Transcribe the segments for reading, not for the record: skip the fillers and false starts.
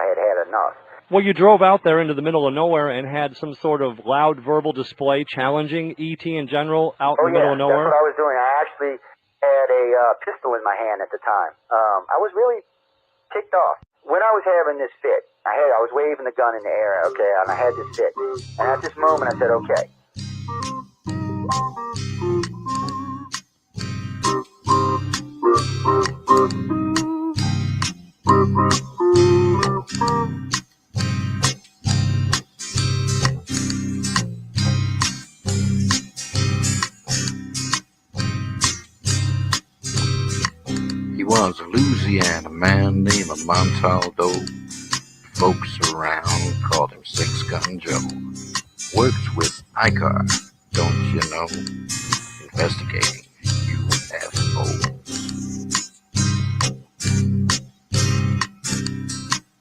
had had enough. Well, you drove out there into the middle of nowhere and had some sort of loud verbal display challenging E.T. in general out in the middle of nowhere? That's what I was doing. I actually had a pistol in my hand at the time. I was really ticked off. When I was having this fit, I was waving the gun in the air, okay, and I had this fit. And at this moment, I said, okay. He was a Louisiana man named Montaldo. Folks around called him Six Gun Joe. Worked with ICAR, don't you know? Investigating UFOs.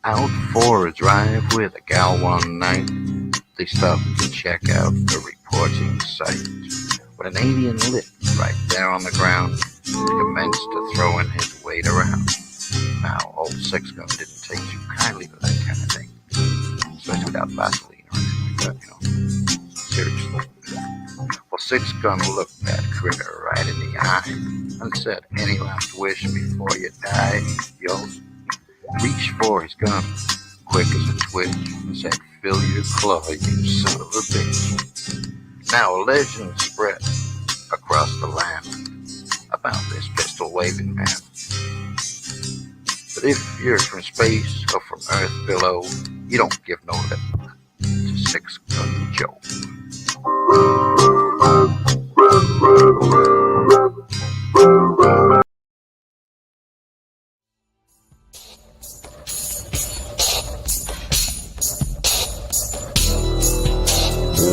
Out for a drive with a gal one night, they stopped to check out the reporting site. When an alien lit right there on the ground, he commenced to throwing his weight around. Now, old Six Gun didn't take too kindly to that kind of thing, especially without Vaseline or anything like that, Seriously. Well, Six Gun looked that critter right in the eye and said, "Any last wish before you die?" Yo, reached for his gun, quick as a twitch, and said, "Fill your claw, you son of a bitch." Now a legend spread across the land about this pistol-waving man. But if you're from space or from Earth below, you don't give no lip to Six Gun Joe.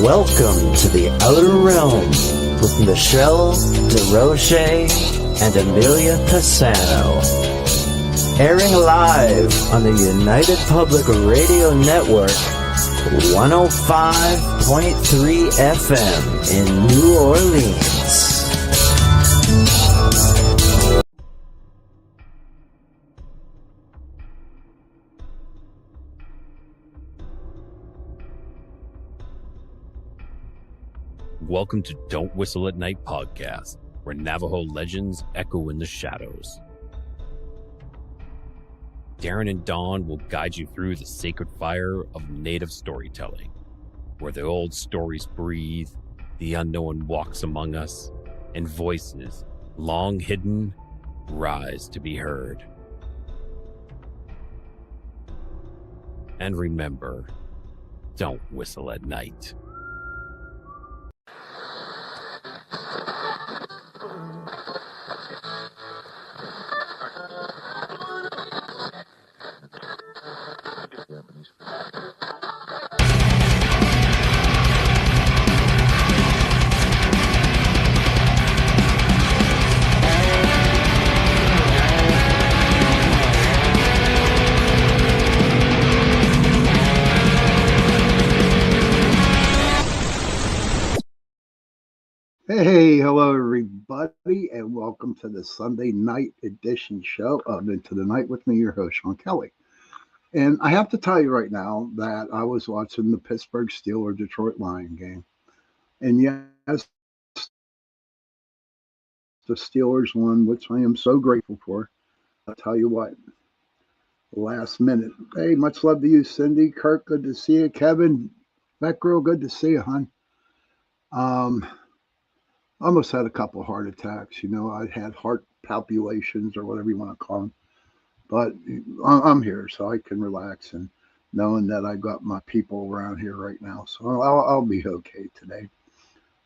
Welcome to the Outer Realm with Michelle DeRoche and Amelia Pisano. Airing live on the United Public Radio Network, 105.3 FM in New Orleans. Welcome to Don't Whistle at Night podcast, where Navajo legends echo in the shadows. Darren and Dawn will guide you through the sacred fire of native storytelling, where the old stories breathe, the unknown walks among us, and voices, long hidden, rise to be heard. And remember, don't whistle at night. Hey, hello everybody, and welcome to the Sunday night edition show of Into the Night with me, your host, Sean Kelly. And I have to tell you right now that I was watching the Pittsburgh Steelers-Detroit Lions game. And yes, the Steelers won, which I am so grateful for. I'll tell you what, last minute. Hey, much love to you, Cindy. Kirk, good to see you. Kevin, Metgirl, good to see you, hon. Almost had a couple of heart attacks. You know, I had heart palpitations or whatever you want to call them. But I'm here, so I can relax and knowing that I got my people around here right now. So I'll be okay today.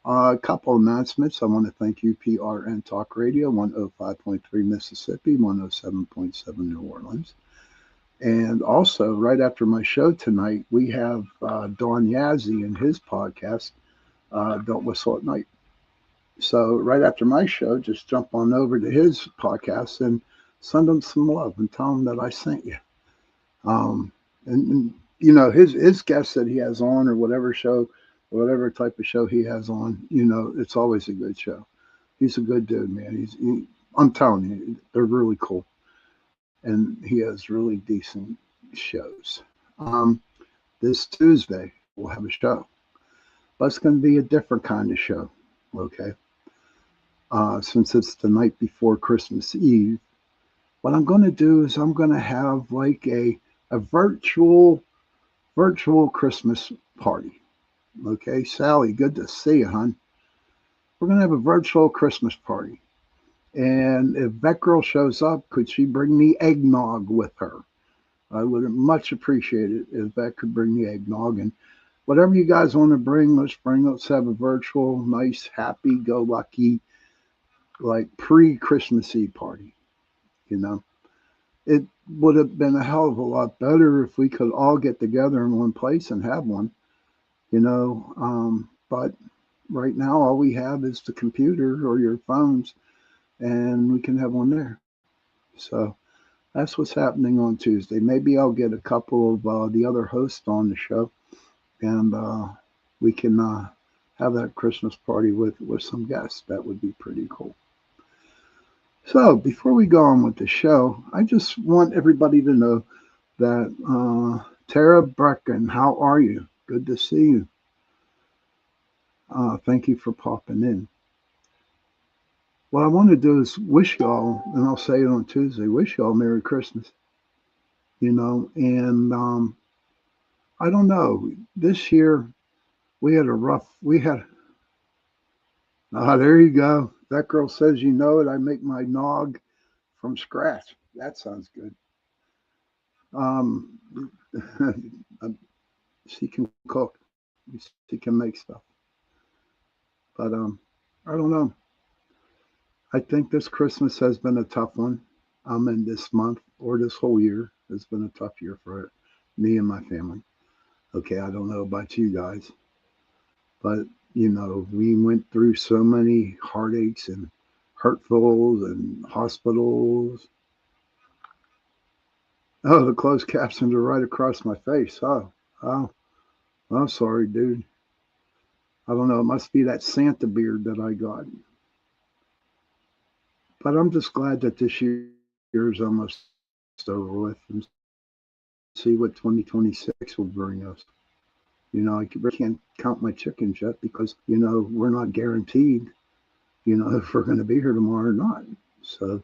A couple of announcements. I want to thank UPRN Talk Radio, 105.3 Mississippi, 107.7 New Orleans. And also, right after my show tonight, we have Don Yazzie and his podcast, Don't Whistle at Night. So right after my show, just jump on over to his podcast and send him some love and tell him that I sent you. And you know, his guests that he has on or whatever show, whatever type of show he has on, you know, it's always a good show. He's a good dude, man. I'm telling you, they're really cool. And he has really decent shows. This Tuesday we'll have a show, but it's going to be a different kind of show. Okay, since it's the night before Christmas Eve, what I'm going to do is I'm going to have like a virtual Christmas party. Okay, Sally, good to see you, hon. We're going to have a virtual Christmas party. And if that girl shows up, could she bring me eggnog with her? I would much appreciate it if that could bring me eggnog. And whatever you guys want to bring, let's have a virtual, nice, happy-go-lucky, like pre-Christmas Eve party. You know, it would have been a hell of a lot better if we could all get together in one place and have one. You know, but right now all we have is the computer or your phones, and we can have one there. So that's what's happening on Tuesday. Maybe I'll get a couple of the other hosts on the show, and we can have that Christmas party with some guests. That would be pretty cool. So before we go on with the show, I just want everybody to know that Tara Brecken, how are you? Good to see you. Thank you for popping in. What I want to do is wish y'all, and I'll say it on Tuesday, wish y'all Merry Christmas. You know, and I don't know, this year there you go. That girl says, you know it, I make my nog from scratch. That sounds good. She can cook. She can make stuff. But I don't know. I think this Christmas has been a tough one. In this month or this whole year has been a tough year for me and my family. Okay, I don't know about you guys, but you know, we went through so many heartaches and hurtfuls and hospitals. Oh, the closed captions are right across my face. Oh, I'm sorry, dude. I don't know. It must be that Santa beard that I got. But I'm just glad that this year is almost over with, and see what 2026 will bring us. You know, I can't count my chickens yet because, you know, we're not guaranteed, you know, if we're going to be here tomorrow or not. So,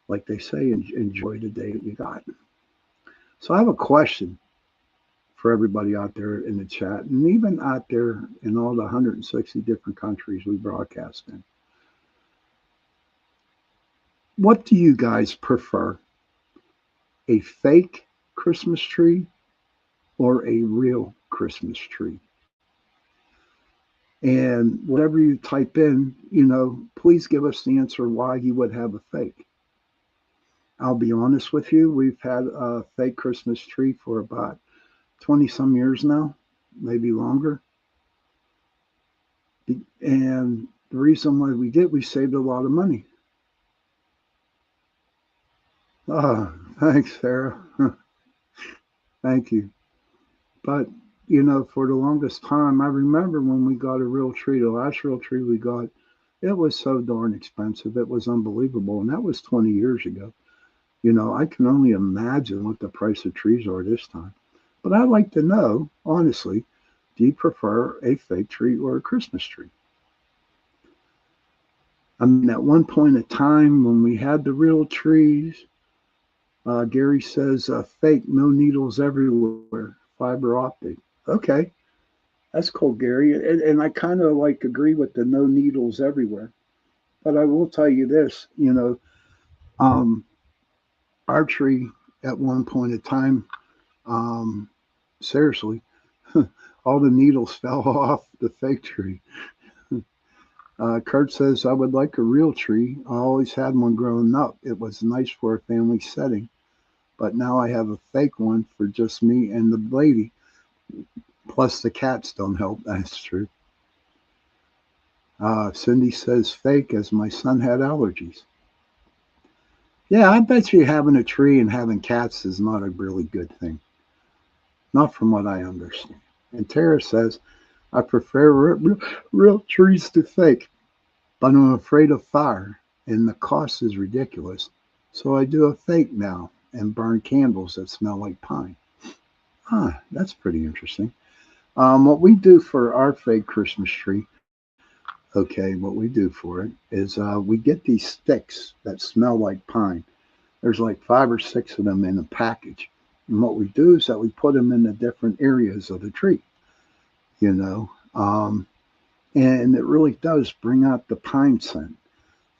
like they say, enjoy the day that you got. So I have a question for everybody out there in the chat, and even out there in all the 160 different countries we broadcast in. What do you guys prefer? A fake Christmas tree or a real Christmas tree? And whatever you type in, you know, please give us the answer why you would have a fake. I'll be honest with you, we've had a fake Christmas tree for about 20 some years now, maybe longer. And the reason why we saved a lot of money. Oh, thanks, Sarah. Thank you. But, you know, for the longest time, I remember when we got a real tree, the last real tree we got, it was so darn expensive. It was unbelievable. And that was 20 years ago. You know, I can only imagine what the price of trees are this time. But I'd like to know, honestly, do you prefer a fake tree or a Christmas tree? I mean, at one point in time when we had the real trees, Gary says, fake, no needles everywhere, fiber optic. Okay, that's cool, Gary. And I kind of like agree with the no needles everywhere. But I will tell you this, you know, our tree at one point in time, seriously, all the needles fell off the fake tree. Kurt says, I would like a real tree. I always had one growing up. It was nice for a family setting. But now I have a fake one for just me and the lady. Plus the cats don't help. That's true. Cindy says fake as my son had allergies. Yeah, I bet you having a tree and having cats is not a really good thing. Not from what I understand. And Tara says, I prefer real trees to fake, but I'm afraid of fire and the cost is ridiculous. So I do a fake now. and burn candles that smell like pine. That's pretty interesting. What we do for our fake Christmas tree, okay, what we do for it is we get these sticks that smell like pine. There's like 5 or 6 of them in a package. And what we do is that we put them in the different areas of the tree, you know, and it really does bring out the pine scent.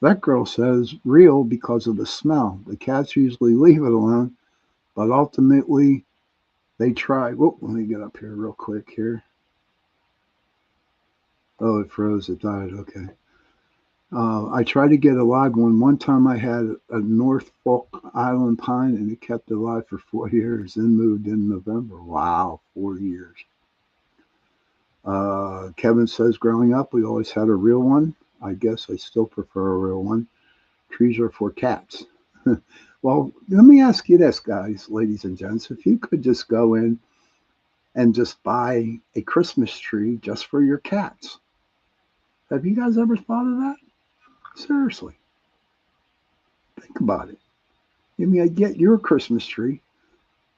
That girl says real because of the smell. The cats usually leave it alone, but ultimately they try. Whoop, let me get up here real quick here. Oh, it froze. It died. Okay. I tried to get a live one. One time I had a Norfolk Island pine and it kept alive for 4 years, then moved in November. Wow, 4 years. Kevin says, growing up, we always had a real one. I guess I still prefer a real one. Trees are for cats. Well, let me ask you this, guys, ladies and gents. If you could just go in and just buy a Christmas tree just for your cats, have you guys ever thought of that? Seriously. Think about it. I mean, I get your Christmas tree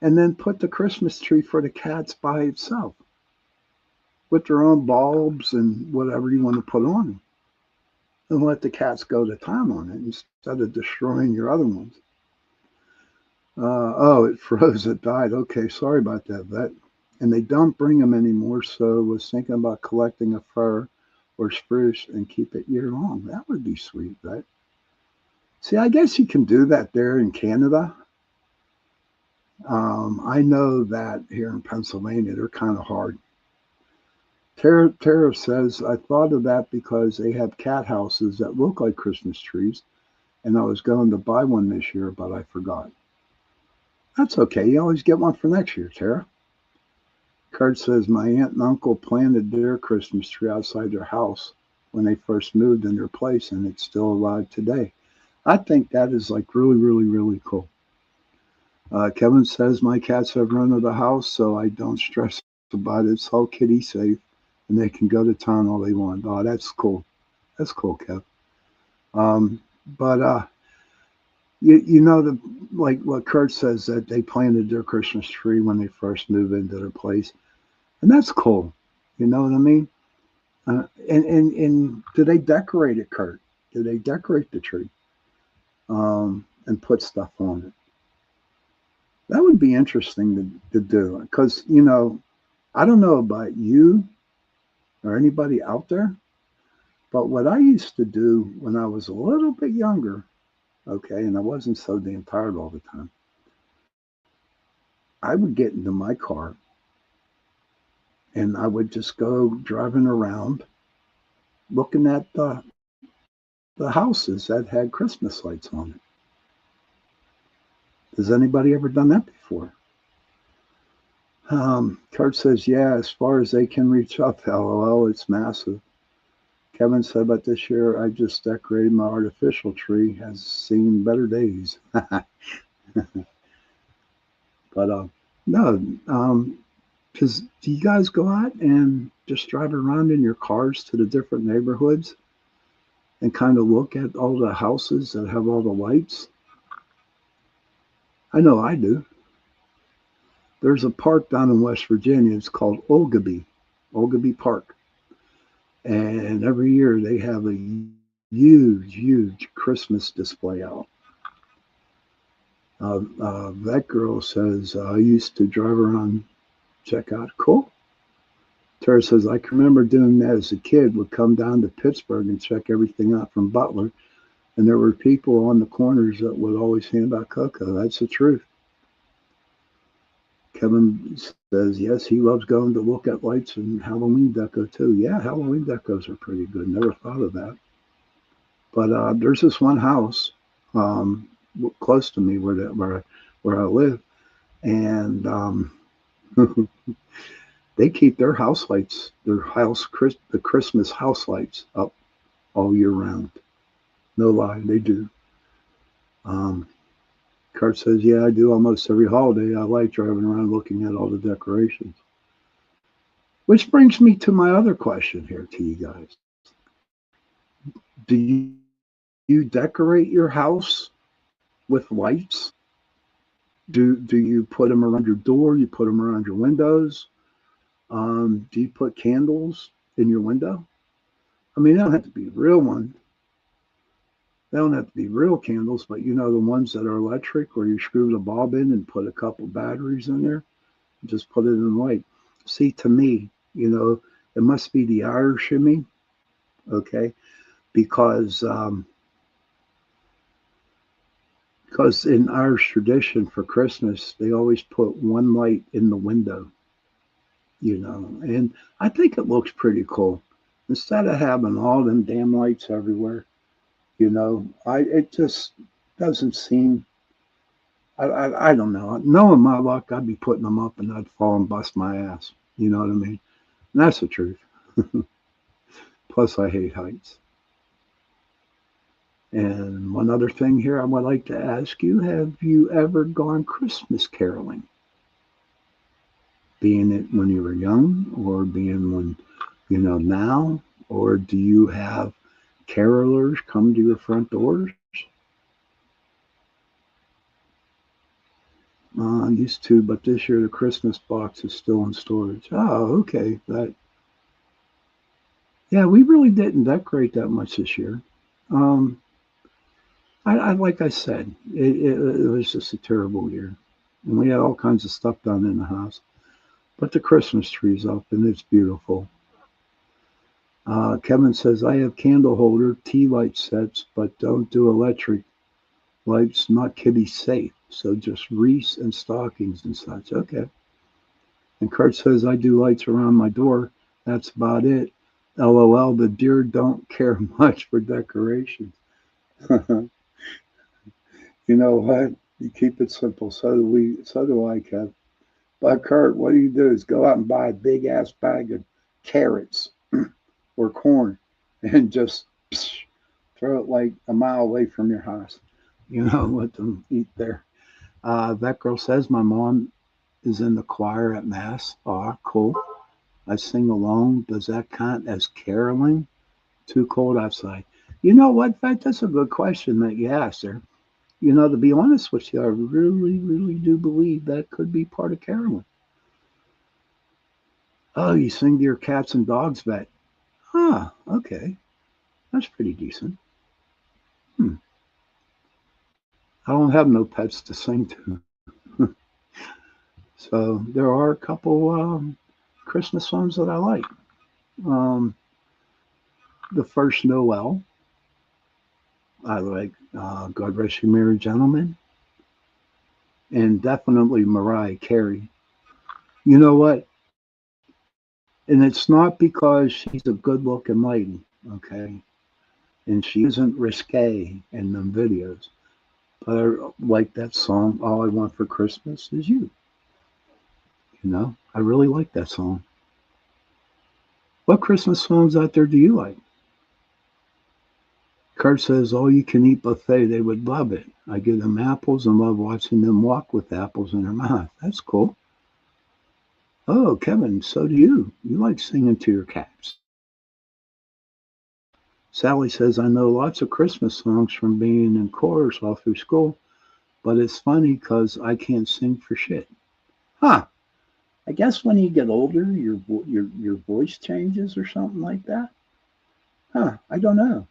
and then put the Christmas tree for the cats by itself with their own bulbs and whatever you want to put on them. And let the cats go to town on it instead of destroying your other ones. Oh, it froze. It died. Okay, sorry about that, Vet. And they don't bring them anymore, so I was thinking about collecting a fir or spruce and keep it year long. That would be sweet, Vet. See, I guess you can do that there in Canada. I know that here in Pennsylvania, they're kind of hard. Tara says, I thought of that because they have cat houses that look like Christmas trees, and I was going to buy one this year, but I forgot. That's okay. You always get one for next year, Tara. Kurt says, my aunt and uncle planted their Christmas tree outside their house when they first moved in their place, and it's still alive today. I think that is like really, really, really cool. Kevin says, my cats have rented the house, so I don't stress about it. It's all kitty safe, and they can go to town all they want. Oh, that's cool. That's cool, Kev. But you know, like what Kurt says, that they planted their Christmas tree when they first moved into their place. And that's cool. You know what I mean? And do they decorate it, Kurt? Do they decorate the tree and put stuff on it? That would be interesting to do. Because, you know, I don't know about you or anybody out there, but what I used to do when I was a little bit younger, okay, and I wasn't so damn tired all the time, I would get into my car and I would just go driving around looking at the houses that had Christmas lights on it. Has anybody ever done that before? Kurt says, yeah, as far as they can reach up, LOL, it's massive. Kevin said, but this year I just decorated my artificial tree, has seen better days. But no, because do you guys go out and just drive around in your cars to the different neighborhoods and kind of look at all the houses that have all the lights? I know I do. There's a park down in West Virginia. It's called Oglebay Park. And every year they have a huge, huge Christmas display out. That girl says, I used to drive around, check out. Cool. Tara says, I can remember doing that as a kid. Would come down to Pittsburgh and check everything out from Butler. And there were people on the corners that would always hand out cocoa. That's the truth. Kevin says, yes, he loves going to look at lights and Halloween deco too. Yeah, Halloween decos are pretty good. Never thought of that. But there's this one house close to me where I live, and they keep their house lights, the Christmas house lights up all year round. No lie, they do. Kurt says, yeah, I do almost every holiday. I like driving around looking at all the decorations. Which brings me to my other question here to you guys. Do you decorate your house with lights? Do you put them around your door? You put them around your windows? Do you put candles in your window? I mean, they don't have to be real ones. They don't have to be real candles, but you know the ones that are electric, where you screw the bulb in and put a couple batteries in there, and just put it in light. See, to me, it must be the Irish in me, okay? Because in Irish tradition for Christmas, they always put one light in the window, and I think it looks pretty cool. Instead of having all them damn lights everywhere, it just doesn't seem. I don't know. Knowing my luck, I'd be putting them up and I'd fall and bust my ass. You know what I mean? And that's the truth. Plus, I hate heights. And one other thing here I would like to ask you, have you ever gone Christmas caroling? Being it when you were young, or being when, now? Or do you have carolers come to your front doors? I used to, but this year the Christmas box is still in storage. Oh, okay. Yeah, we really didn't decorate that much this year. I like I said, it was just a terrible year, and we had all kinds of stuff done in the house. But the Christmas tree's up, and it's beautiful. Kevin says, I have candle holder, tea light sets, but don't do electric lights, not kitty safe. So just wreaths and stockings and such. Okay. And Kurt says, I do lights around my door. That's about it. LOL, the deer don't care much for decorations. You know what? You keep it simple. So do we. So do I, Kev. But Kurt, what do? Is go out and buy a big ass bag of carrots or corn and just throw it like a mile away from your house. Let them eat there. That girl says my mom is in the choir at Mass. Oh, cool. I sing along. Does that count as caroling? Too cold outside. You know what? That's a good question that you asked her. To be honest with you, I really, really do believe that could be part of caroling. Oh, you sing to your cats and dogs vet. Ah, okay. That's pretty decent. I don't have no pets to sing to. So there are a couple Christmas songs that I like. The first Noel, I like God Rest You Merry Gentlemen, and definitely Mariah Carey. You know what? And it's not because she's a good looking lady, okay? And she isn't risque in them videos. But I like that song, All I Want for Christmas Is You. I really like that song. What Christmas songs out there do you like? Kurt says, all you can eat buffet, they would love it. I give them apples and love watching them walk with apples in their mouth. That's cool. Oh, Kevin, so do you. You like singing to your cats. Sally says, I know lots of Christmas songs from being in chorus all through school, but it's funny because I can't sing for shit. Huh. I guess when you get older, your voice changes or something like that. Huh. I don't know.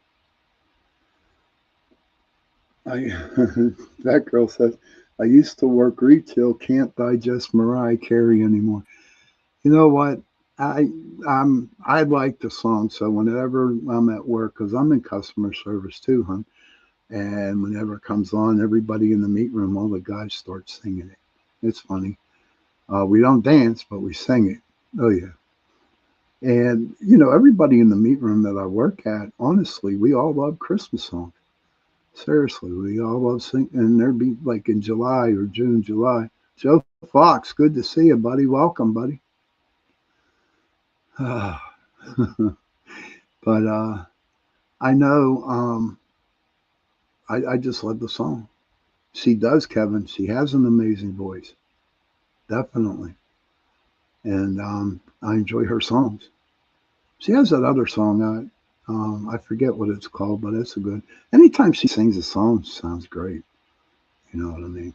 That girl says, I used to work retail, can't digest Mariah Carey anymore. You know what? I like the song, so whenever I'm at work, because I'm in customer service too, hon, and whenever it comes on, everybody in the meat room, all the guys start singing it. It's funny. We don't dance, but we sing it. Oh yeah. And everybody in the meat room that I work at, honestly, we all love Christmas songs. Seriously, we all love singing, and there'd be like in July or June, July. Joe Fox, good to see you, buddy. Welcome, buddy. But I know I just love the song. She does, Kevin. She has an amazing voice, definitely, and I enjoy her songs. She has that other song. I forget what it's called, but it's a good. Anytime she sings a song, it sounds great. You know what I mean?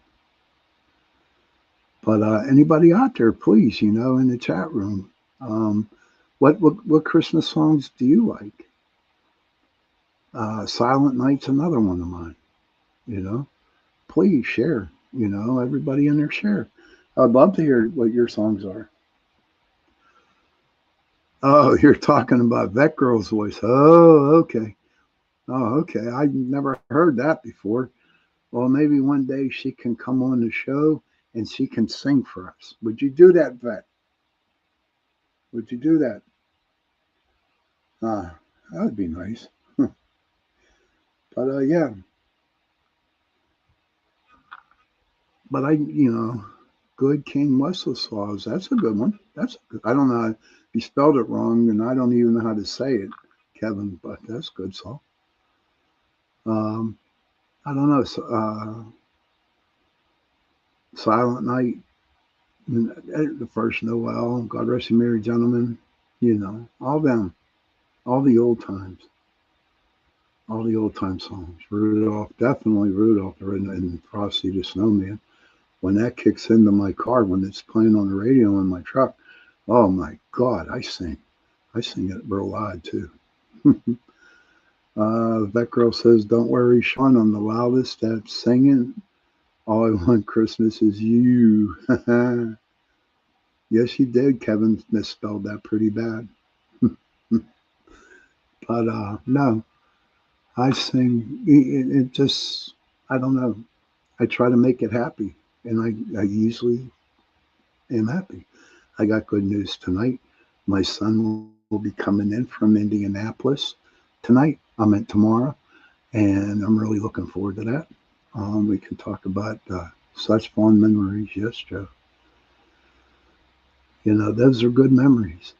But anybody out there, please, in the chat room, what Christmas songs do you like? Silent Night's another one of mine. Please share. Everybody in there share. I'd love to hear what your songs are. Oh, you're talking about Vet Girl's voice. Oh, okay. Oh, okay. I never heard that before. Well, maybe one day she can come on the show and she can sing for us. Would you do that, Vet? Would you do that? That would be nice. But yeah. But Good King Wenceslas. That's a good one. I don't know. You spelled it wrong, and I don't even know how to say it, Kevin. But that's a good song. I don't know. Silent Night, the first Noel, God Rest You Merry Gentlemen. All them, all the old times, all the old time songs. Rudolph, definitely Rudolph, and Frosty the Snowman. When that kicks into my car, when it's playing on the radio in my truck, oh my God, I sing it real loud too. That girl says, "Don't worry, Sean, I'm the loudest at singing. All I want Christmas is you." Yes, you did. Kevin misspelled that pretty bad. But no, I sing. It just, I don't know. I try to make it happy, and I usually am happy. I got good news tonight. My son will be coming in from Indianapolis tonight. I meant tomorrow, and I'm really looking forward to that. We can talk about such fond memories. Yes, Joe. Those are good memories.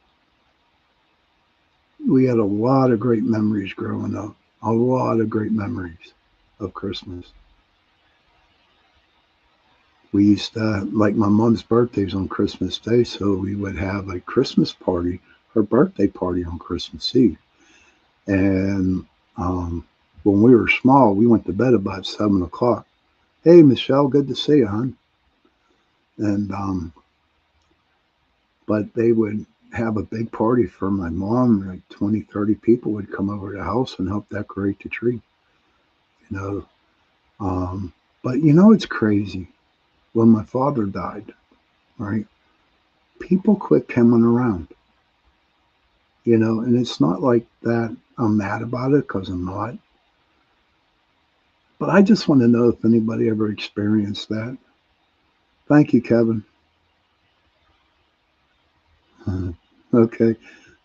We had a lot of great memories growing up. A lot of great memories of Christmas. We used to, like my mom's birthday's on Christmas Day, so we would have a Christmas party, her birthday party on Christmas Eve. And when we were small, we went to bed about 7 o'clock. Hey, Michelle, good to see you, hon. And but they would have a big party for my mom. Like 20, 30 people would come over to the house and help decorate the tree. But it's crazy. When my father died, right, people quit coming around. And it's not like that I'm mad about it, because I'm not. But I just want to know if anybody ever experienced that. Thank you, Kevin. Okay.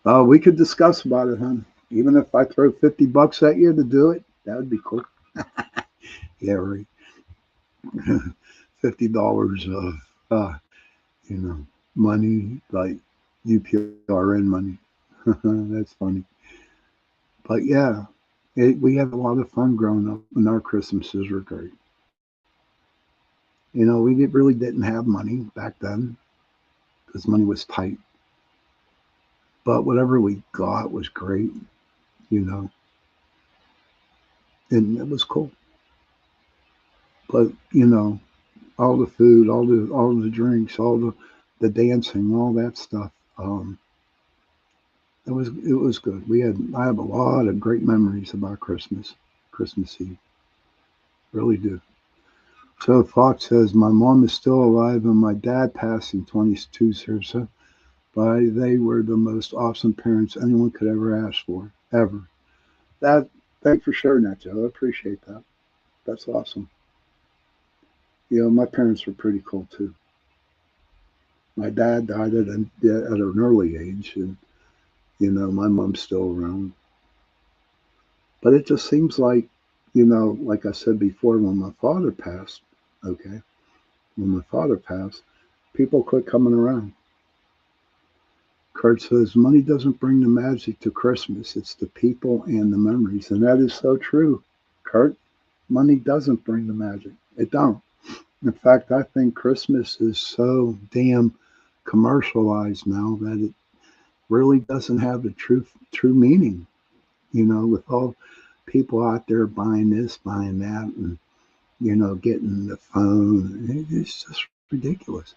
We could discuss about it, huh? Even if I throw $50 at you to do it, that would be cool. Yeah, right. $50 of, money, like UPRN money. That's funny. But yeah, we had a lot of fun growing up, and our Christmases were great. We really didn't have money back then, because money was tight. But whatever we got was great, and it was cool. But all the food, all the drinks, all the dancing, all that stuff. It was good. I have a lot of great memories about Christmas Eve. Really do. So Fox says, my mom is still alive and my dad passed in 22 years. But they were the most awesome parents anyone could ever ask for, ever. Thanks for sharing that, Joe. I appreciate that. That's awesome. My parents were pretty cool too. My dad died at an early age, and my mom's still around. But it just seems like, like I said before, when my father passed, people quit coming around. Kurt says, money doesn't bring the magic to Christmas. It's the people and the memories. And that is so true, Kurt. Money doesn't bring the magic. It don't. In fact, I think Christmas is so damn commercialized now that it really doesn't have the true meaning. With all people out there buying this, buying that, and getting the phone. It's just ridiculous.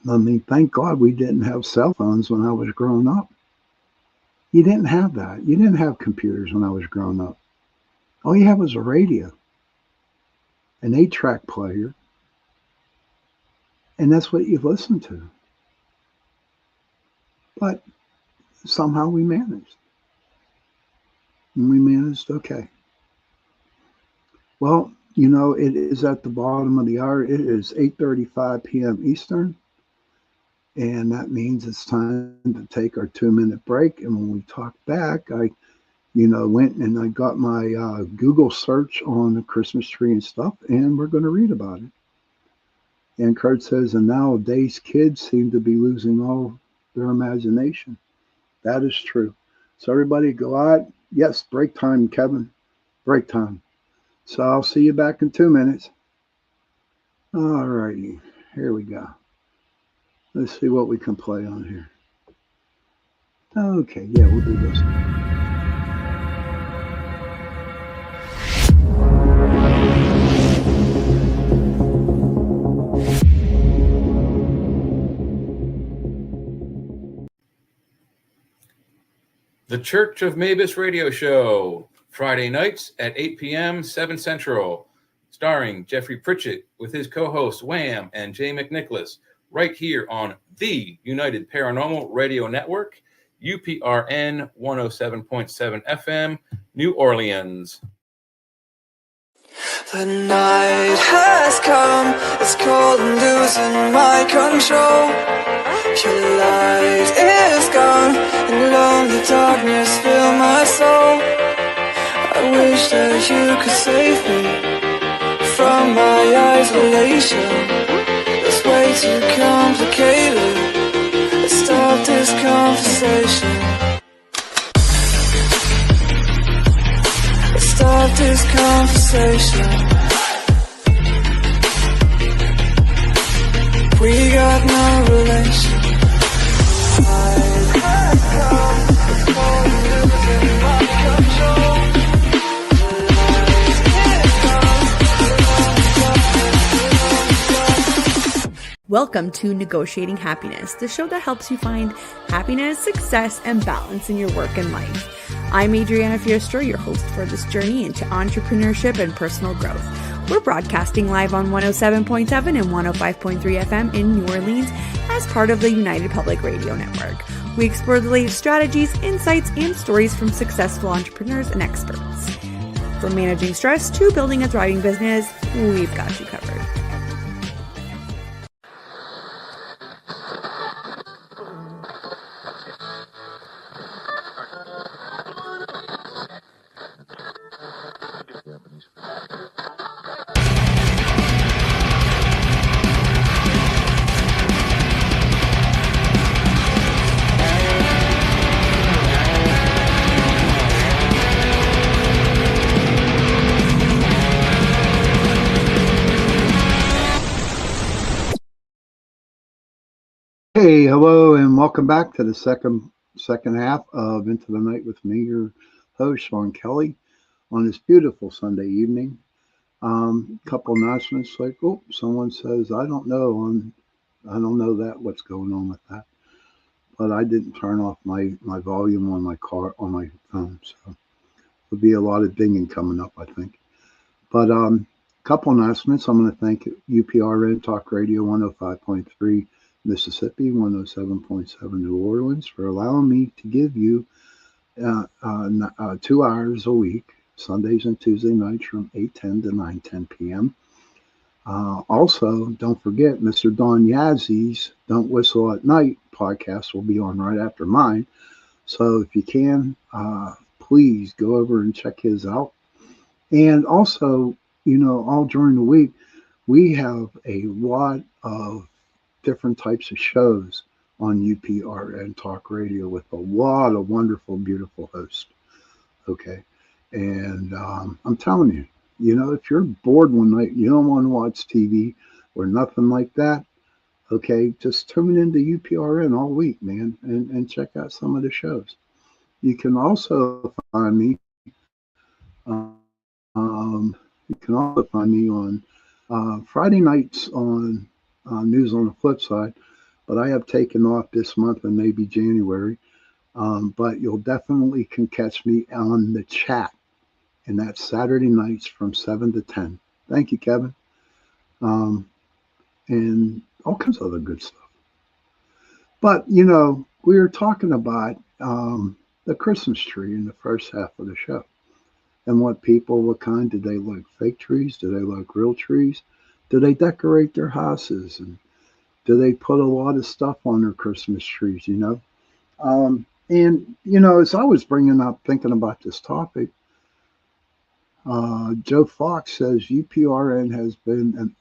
I mean, thank God we didn't have cell phones when I was growing up. You didn't have that. You didn't have computers when I was growing up. All you had was a radio, an 8-track player, and that's what you listened to. But somehow we managed. And we managed okay. Well, you know, it is at the bottom of the hour. It is 8:35 p.m. Eastern. And that means it's time to take our 2-minute break. And when we talk back, I went and I got my Google search on the Christmas tree and stuff, and we're going to read about it. And Kurt says, and nowadays kids seem to be losing all their imagination. That is true. So everybody go out. Yes, break time, Kevin. Break time. So I'll see you back in 2 minutes. All righty. Here we go. Let's see what we can play on here. Okay, yeah, we'll do this. The Church of Mavis Radio Show, Friday nights at 8 p.m., 7 Central, starring Jeffrey Pritchett with his co-hosts Wham and Jay McNicholas, right here on the United Paranormal Radio Network, UPRN 107.7 FM, New Orleans. The night has come, it's cold and losing my control. Your light is gone, and lonely darkness fill my soul. I wish that you could save me from my isolation. It's way too complicated. Let's start this conversation. Let's start this conversation. We got no relation. Welcome to Negotiating Happiness, the show that helps you find happiness, success, and balance in your work and life. I'm Adriana Fiestra, your host for this journey into entrepreneurship and personal growth. We're broadcasting live on 107.7 and 105.3 FM in New Orleans as part of the United Public Radio Network. We explore the latest strategies, insights, and stories from successful entrepreneurs and experts. From managing stress to building a thriving business, we've got you covered. Hey, hello, and welcome back to the second half of Into the Night with me, your host, Sean Kelly, on this beautiful Sunday evening. Couple announcements, like, someone says, I don't know that what's going on with that, but I didn't turn off my volume on my phone, so there'll be a lot of dinging coming up, I think. But couple announcements. I'm going to thank UPRN Talk Radio 105.3 Mississippi, 107.7 New Orleans, for allowing me to give you 2 hours a week, Sundays and Tuesday nights from 8:10 to 9:10 p.m. Also, don't forget, Mr. Don Yazzi's Don't Whistle at Night podcast will be on right after mine. So if you can, please go over and check his out. And also, all during the week, we have a lot of different types of shows on UPRN Talk Radio with a lot of wonderful, beautiful hosts. Okay. And I'm telling you, if you're bored one night, you don't want to watch TV or nothing like that, okay, just tune into UPRN all week, man, and check out some of the shows. You can also find me on Friday nights on News on the Flip Side. but I have taken off this month and maybe January. But you'll definitely can catch me on the chat, and that's Saturday nights from 7 to 10. Thank you, Kevin. And all kinds of other good stuff. But, you know, we were talking about the Christmas tree in the first half of the show. And what kind did they like? Fake trees? Do they like real trees? Do they decorate their houses? And do they put a lot of stuff on their Christmas trees, you know? And, you know, as I was thinking about this topic, Joe Fox says UPRN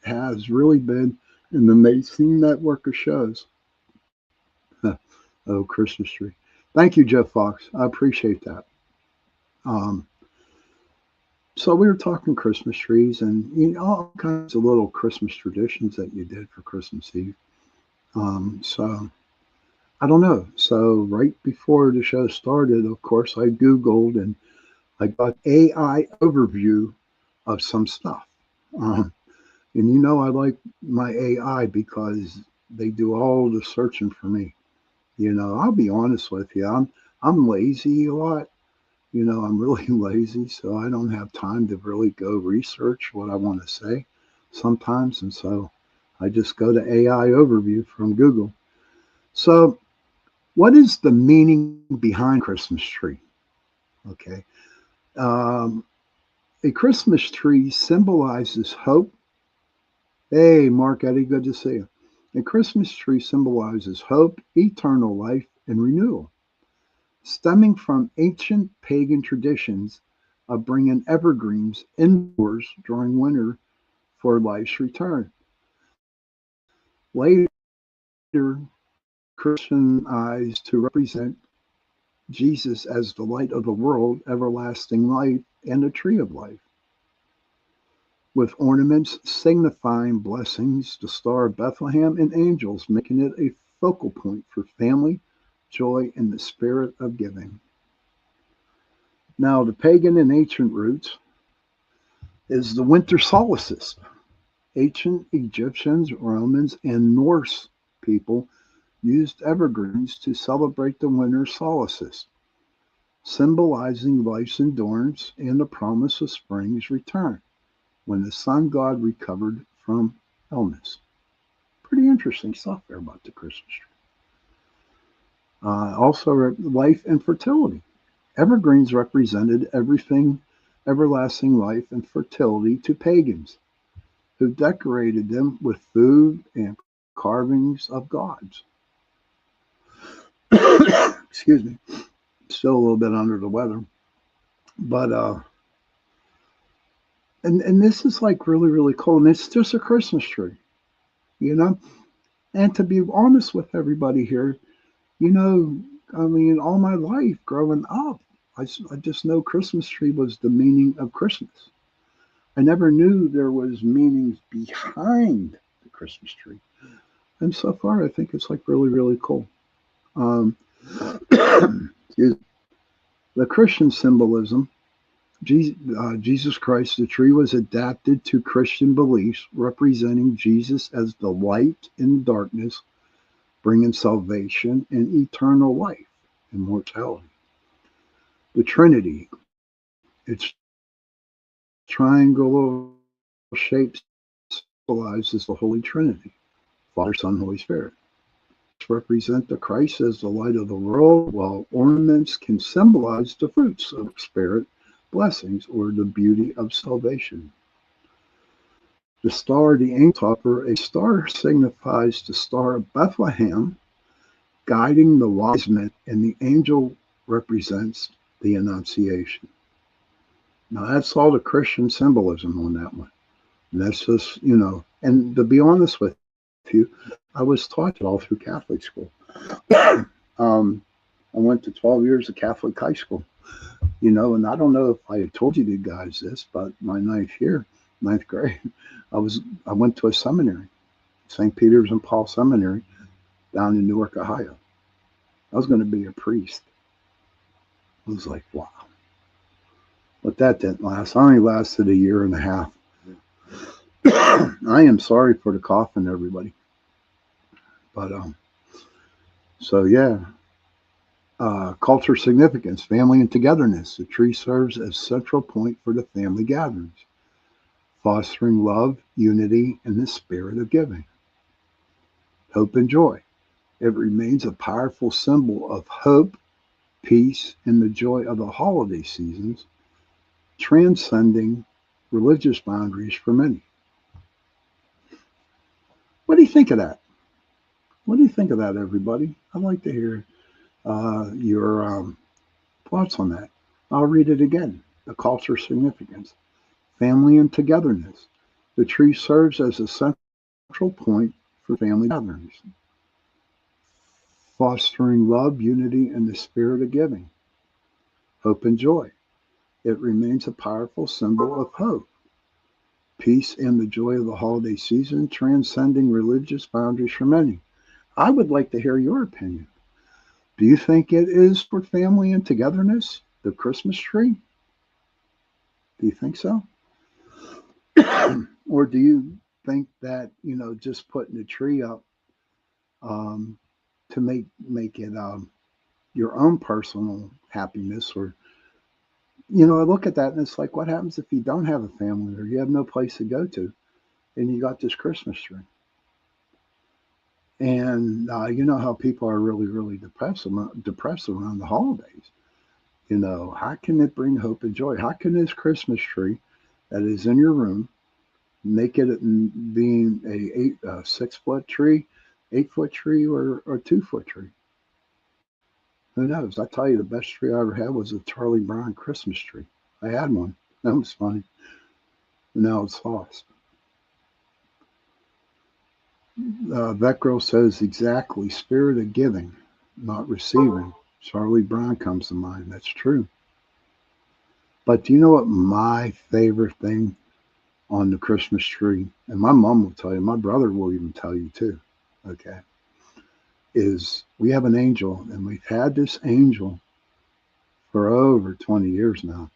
has really been an amazing network of shows. Oh, Christmas tree. Thank you, Joe Fox. I appreciate that. So we were talking Christmas trees and, you know, all kinds of little Christmas traditions that you did for Christmas Eve. So I don't know. So right before the show started, of course, I Googled and I got AI overview of some stuff. And you know, I like my AI because they do all the searching for me. You know, I'll be honest with you. I'm lazy a lot. You know, I'm really lazy, so I don't have time to really go research what I want to say sometimes. And so I just go to AI overview from Google. So what is the meaning behind Christmas tree? Okay. A Christmas tree symbolizes hope. Hey, Mark Eddie, good to see you. A Christmas tree symbolizes hope, eternal life, and renewal, stemming from ancient pagan traditions of bringing evergreens indoors during winter for life's return. Later, Christianized to represent Jesus as the light of the world, everlasting life, and the tree of life, with ornaments signifying blessings, the Star of Bethlehem, and angels, making it a focal point for family, joy, and the spirit of giving. Now, the pagan and ancient roots is the winter solstice. Ancient Egyptians, Romans, and Norse people used evergreens to celebrate the winter solstice, symbolizing life's endurance and the promise of spring's return, when the sun god recovered from illness. Pretty interesting stuff there about the Christmas tree. Also, life and fertility. Evergreens represented everything, everlasting life and fertility to pagans, who decorated them with food and carvings of gods. Excuse me. Still a little bit under the weather. But, and this is like really, really cool. And it's just a Christmas tree, you know? And to be honest with everybody here, you know, I mean, all my life growing up, I just know Christmas tree was the meaning of Christmas. I never knew there was meanings behind the Christmas tree. And so far, I think it's like really, really cool. The Christian symbolism, Jesus Christ, the tree was adapted to Christian beliefs, representing Jesus as the light in darkness, bringing salvation and eternal life, immortality. The Trinity, its triangular shape symbolizes the Holy Trinity, Father, Son, Holy Spirit. Represent the Christ as the light of the world, while ornaments can symbolize the fruits of Spirit, blessings, or the beauty of salvation. The star, the angel topper, a star signifies the Star of Bethlehem, guiding the wise men, and the angel represents the Annunciation. Now, that's all the Christian symbolism on that one. And that's just, you know, and to be honest with you, I was taught it all through Catholic school. I went to 12 years of Catholic high school, you know, and I don't know if I had told you guys this, but my ninth grade, I went to a seminary, St. Peter's and Paul Seminary down in Newark, Ohio. I was going to be a priest. I was like, wow. But that didn't last. I only lasted a year and a half. I am sorry for the coughing, everybody. But So, yeah. Culture significance, family and togetherness. The tree serves as central point for the family gatherings, fostering love, unity, and the spirit of giving. Hope and joy. It remains a powerful symbol of hope, peace, and the joy of the holiday seasons, transcending religious boundaries for many. What do you think of that? What do you think of that, everybody? I'd like to hear your thoughts on that. I'll read it again. The culture significance, family and togetherness. The tree serves as a central point for family gatherings, fostering love, unity, and the spirit of giving. Hope and joy. It remains a powerful symbol of hope, peace, and the joy of the holiday season, transcending religious boundaries for many. I would like to hear your opinion. Do you think it is for family and togetherness, the Christmas tree? Do you think so? Or do you think that, just putting the tree up to make it your own personal happiness? Or, I look at that and it's like, what happens if you don't have a family or you have no place to go to and you got this Christmas tree? And you know how people are really, really depressed around the holidays. How can it bring hope and joy? How can this Christmas tree that is in your room make it being a 6-foot tree, 8-foot tree, or 2-foot tree? Who knows? I tell you, the best tree I ever had was a Charlie Brown Christmas tree. I had one. That was funny. Now it's lost. That girl says exactly. Spirit of giving, not receiving. Charlie Brown comes to mind. That's true. But do you know what my favorite thing on the Christmas tree, and my mom will tell you, my brother will even tell you too, okay, is we have an angel, and we've had this angel for over 20 years now.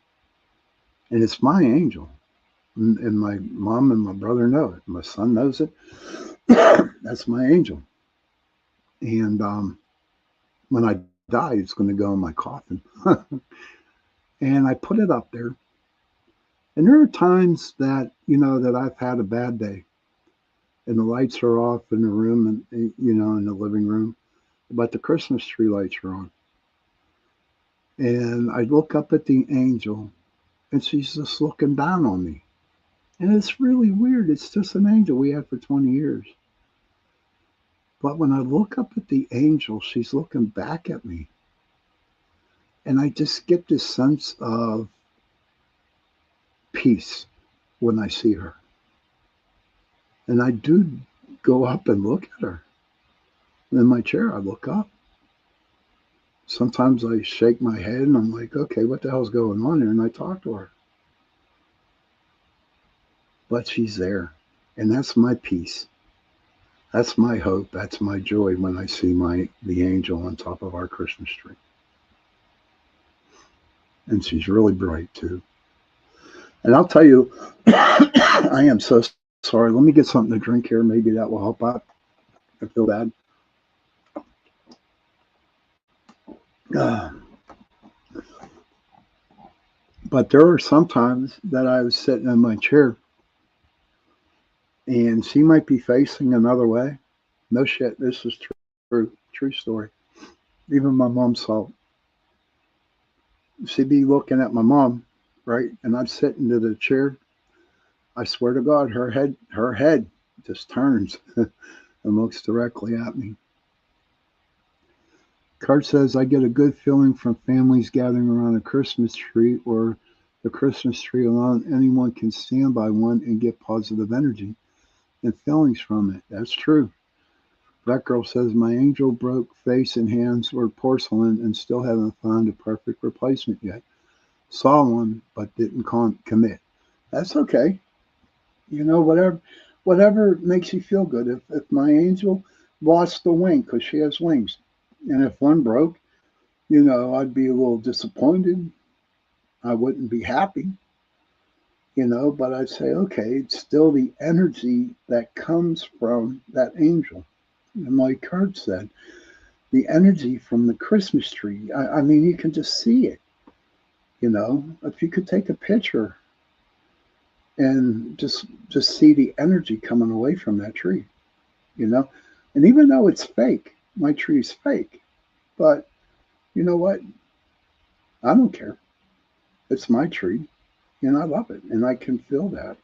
And it's my angel. And my mom and my brother know it. My son knows it. That's my angel. And when I die, it's going to go in my coffin. And I put it up there. And there are times that, that I've had a bad day. And the lights are off in the room, and in the living room. But the Christmas tree lights are on. And I look up at the angel, and she's just looking down on me. And it's really weird. It's just an angel we had for 20 years. But when I look up at the angel, she's looking back at me. And I just get this sense of peace when I see her. And I do go up and look at her. In my chair, I look up. Sometimes I shake my head and I'm like, okay, what the hell's going on here? And I talk to her. But she's there. And that's my peace. That's my hope. That's my joy when I see the angel on top of our Christmas tree. And she's really bright too. And I'll tell you, I am so sorry. Let me get something to drink here. Maybe that will help out. I feel bad. But there are some times that I was sitting in my chair and she might be facing another way. No shit, this is true story. Even my mom saw it. She'd be looking at my mom, right? And I'm sitting to the chair. I swear to God, her head just turns and looks directly at me. Kurt says, I get a good feeling from families gathering around a Christmas tree or the Christmas tree alone. Anyone can stand by one and get positive energy and feelings from it. That's true. That girl says, my angel broke face and hands were porcelain and still haven't found a perfect replacement yet. Saw one, but didn't commit. That's okay. Whatever makes you feel good. If my angel lost the wing, because she has wings, and if one broke, I'd be a little disappointed. I wouldn't be happy, but I'd say, okay, it's still the energy that comes from that angel. And like Kurt said, the energy from the Christmas tree. I mean, you can just see it. You know, if you could take a picture and just see the energy coming away from that tree, you know. And even though it's fake, my tree's fake, but you know what? I don't care. It's my tree, and I love it, and I can feel that.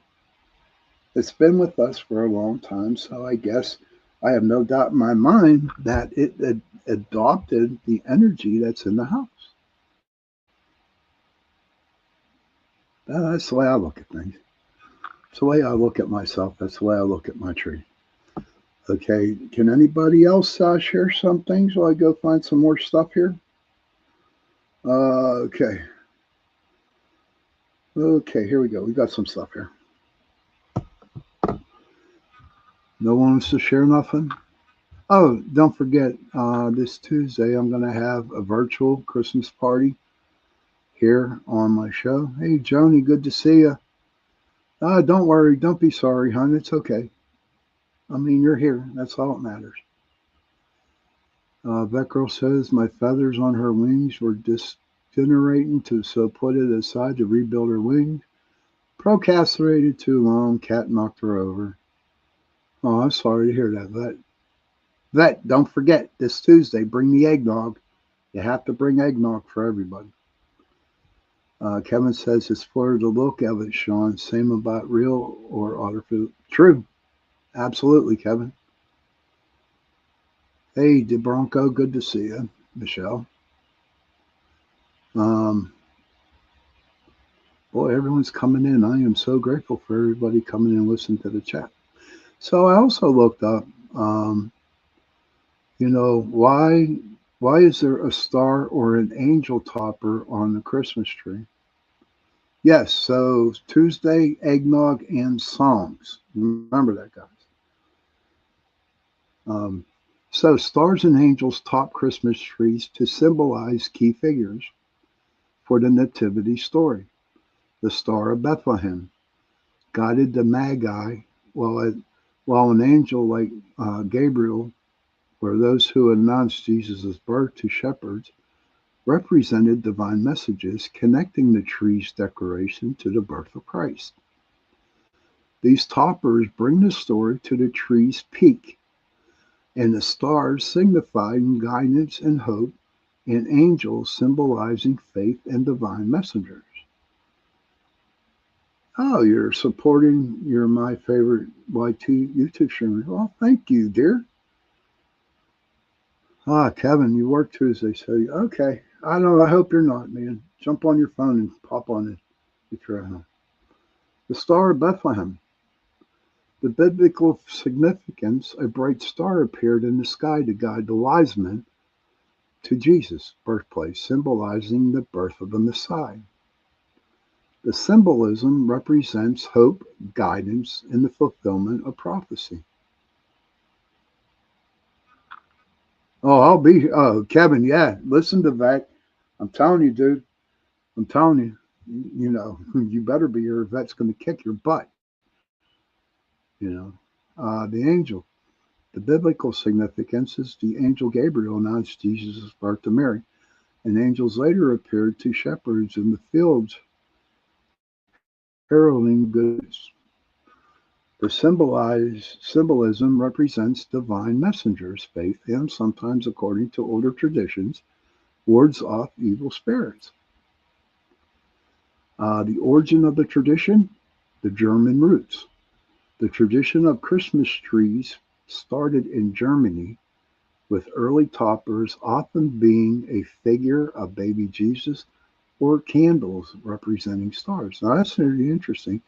It's been with us for a long time, so I guess I have no doubt in my mind that it adopted the energy that's in the house. That's the way I look at things. It's the way I look at myself. That's the way I look at my tree. Okay, can anybody else share some things while I go find some more stuff here? Okay. Okay, here we go. We got some stuff here. No one wants to share nothing? Oh, don't forget, this Tuesday I'm going to have a virtual Christmas party here on my show. Hey, Joni, good to see you. Don't worry. Don't be sorry, hon. It's okay. I mean, you're here. That's all that matters. That girl says my feathers on her wings were degenerating, so put it aside to rebuild her wings. Procrastinated too long. Cat knocked her over. Oh, I'm sorry to hear that, Vet. Vet, don't forget, this Tuesday, bring the eggnog. You have to bring eggnog for everybody. Kevin says it's for the look of it, Sean. Same about real or artificial. True. Absolutely, Kevin. Hey, DeBronco, good to see you. Michelle. Boy, everyone's coming in. I am so grateful for everybody coming in and listening to the chat. So I also looked up, you know, why is there a star or an angel topper on the Christmas tree? Yes, so Tuesday, eggnog and songs. Remember that, guys. So stars and angels top Christmas trees to symbolize key figures for the nativity story. The Star of Bethlehem guided the Magi, while an angel like Gabriel, were those who announced Jesus' birth to shepherds, represented divine messages connecting the tree's decoration to the birth of Christ. These toppers bring the story to the tree's peak, and the stars signifying guidance and hope, and angels symbolizing faith and divine messengers. Oh, you're supporting my favorite YT YouTube streamer. Well, thank you, dear. Kevin, you work Tuesday, so okay. I don't know. I hope you're not, man. Jump on your phone and pop on it if you're at home. The Star of Bethlehem. The biblical significance, a bright star appeared in the sky to guide the wise men to Jesus' birthplace, symbolizing the birth of the Messiah. The symbolism represents hope, guidance, and the fulfillment of prophecy. Kevin, yeah, listen to that. I'm telling you, dude. I'm telling you, you know, you better be here. Vet's going to kick your butt. You know, the angel. The biblical significance is the angel Gabriel announced Jesus' birth to Mary, and angels later appeared to shepherds in the fields, heralding good news. The symbolism represents divine messengers, faith, and sometimes, according to older traditions, wards off evil spirits. The origin of the tradition, the German roots. The tradition of Christmas trees started in Germany, with early toppers often being a figure of baby Jesus or candles representing stars. Now that's really interesting,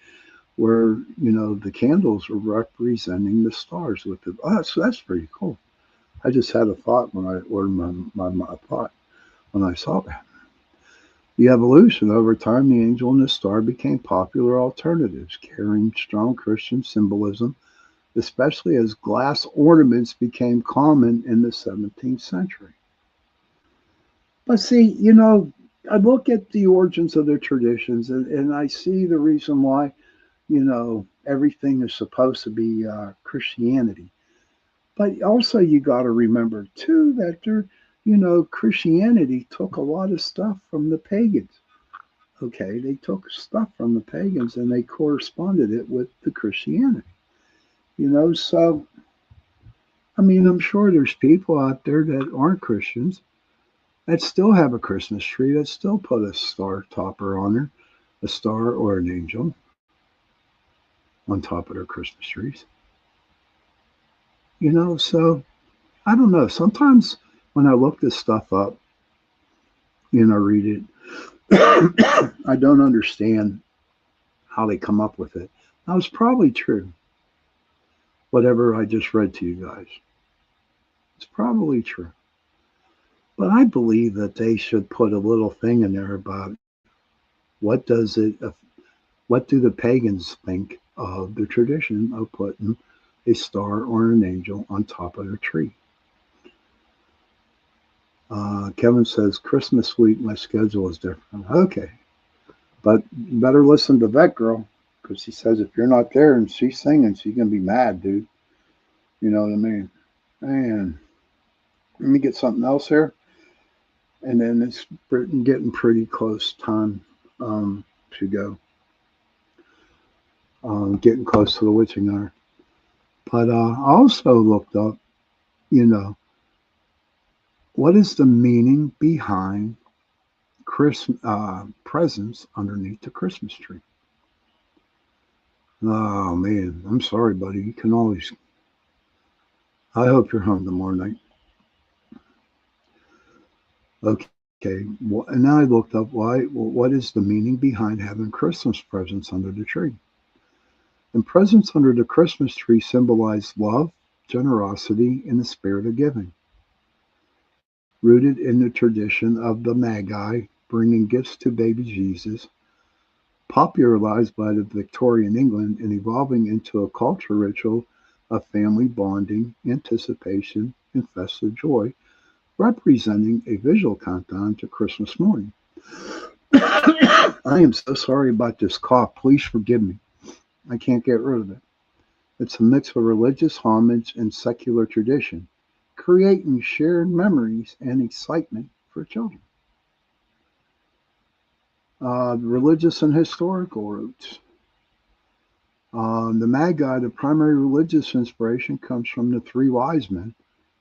where, you know, the candles are representing the stars with the, so that's pretty cool. I just had a thought when I ordered my thought when I saw that. The evolution over time, the angel and the star became popular alternatives, carrying strong Christian symbolism, especially as glass ornaments became common in the 17th century. But see, you know, I look at the origins of their traditions and I see the reason why, you know, everything is supposed to be Christianity. But also, you got to remember too that Christianity took a lot of stuff from the pagans. Okay, they took stuff from the pagans and they corresponded it with the Christianity. So I mean, I'm sure there's people out there that aren't Christians that still have a Christmas tree that still put a star topper on there, a star or an angel on top of their Christmas trees. So I don't know. Sometimes when I look this stuff up, read it, I don't understand how they come up with it. Now, it's probably true. Whatever I just read to you guys. It's probably true. But I believe that they should put a little thing in there about what do the pagans think of the tradition of putting a star or an angel on top of their tree. Kevin says, Christmas week, my schedule is different. Okay. But you better listen to that girl, because she says if you're not there and she's singing, she's going to be mad, dude. You know what I mean? And let me get something else here. And then it's getting pretty close time to go. Getting close to the witching hour. But I also looked up, what is the meaning behind presents underneath the Christmas tree? Oh, man, I'm sorry, buddy. You can always... I hope you're home tomorrow night. Okay, and now I looked up what is the meaning behind having Christmas presents under the tree? And presents under the Christmas tree symbolize love, generosity, and the spirit of giving. Rooted in the tradition of the Magi bringing gifts to baby Jesus, popularized by the Victorian England and evolving into a cultural ritual of family bonding, anticipation, and festive joy, representing a visual countdown to Christmas morning. I am so sorry about this cough. Please forgive me. I can't get rid of it. It's a mix of religious homage and secular tradition, creating shared memories and excitement for children. Religious and historical roots. The Magi, the primary religious inspiration, comes from the three wise men,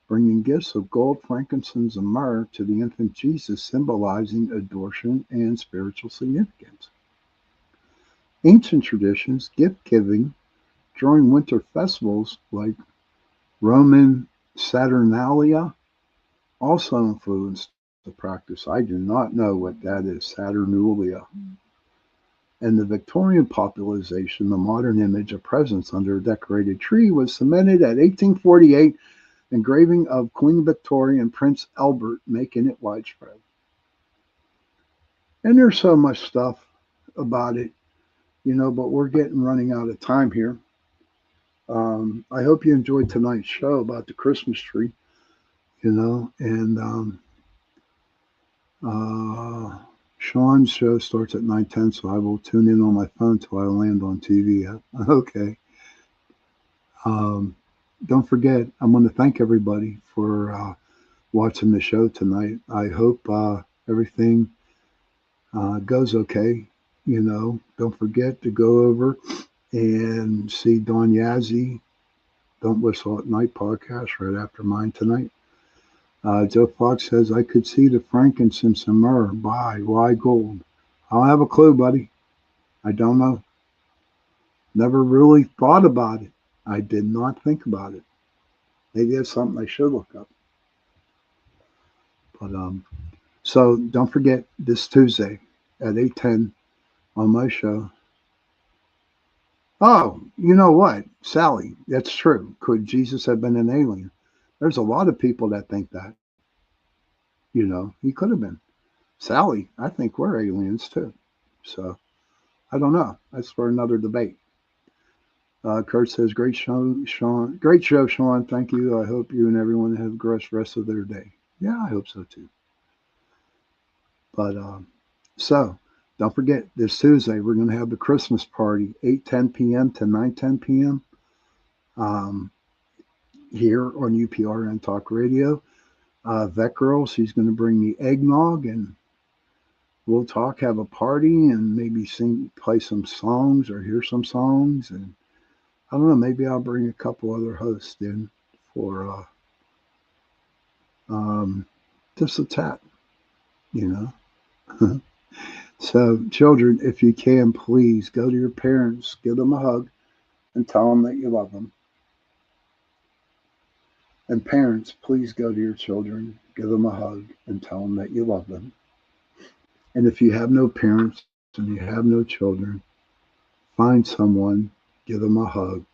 bringing gifts of gold, frankincense, and myrrh to the infant Jesus, symbolizing adoration and spiritual significance. Ancient traditions, gift-giving during winter festivals like Roman Saturnalia, also influenced the practice. I do not know what that is, Saturnalia. And the Victorian popularization, the modern image of presents under a decorated tree, was cemented at 1848, engraving of Queen Victoria and Prince Albert, making it widespread. And there's so much stuff about it, but we're running out of time here. I hope you enjoyed tonight's show about the Christmas tree, and Sean's show starts at 9:10, so I will tune in on my phone till I land on TV. Okay. Don't forget, I want to thank everybody for watching the show tonight. I hope everything goes okay. Don't forget to go over and see Don Yazzie, Don't Whistle at Night podcast right after mine tonight. Joe Fox says, I could see the frankincense and myrrh. Why gold? I don't have a clue, buddy. I don't know. Never really thought about it. I did not think about it. Maybe it's something I should look up. But so don't forget this Tuesday at 8:10 on my show. Oh, you know what, Sally? That's true. Could Jesus have been an alien? There's a lot of people that think that. He could have been. Sally, I think we're aliens too. So I don't know. That's for another debate. Kurt says, great show, Sean. Great show, Sean. Thank you. I hope you and everyone have a great rest of their day. Yeah, I hope so too. But so don't forget, this Tuesday we're going to have the Christmas party, 8:10 p.m. to 9:10 p.m. here on UPRN Talk Radio. That girl, she's going to bring me eggnog, and we'll talk, have a party, and maybe play some songs or hear some songs. And I don't know, maybe I'll bring a couple other hosts in for just a chat, you know. So, children, if you can, please go to your parents, give them a hug, and tell them that you love them. And parents, please go to your children, give them a hug, and tell them that you love them. And if you have no parents and you have no children, find someone, give them a hug,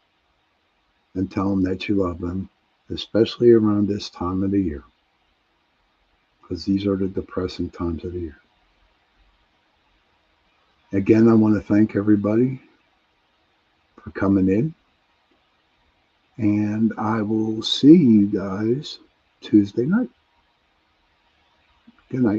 and tell them that you love them, especially around this time of the year, because these are the depressing times of the year. Again, I want to thank everybody for coming in, and I will see you guys Tuesday night. Good night.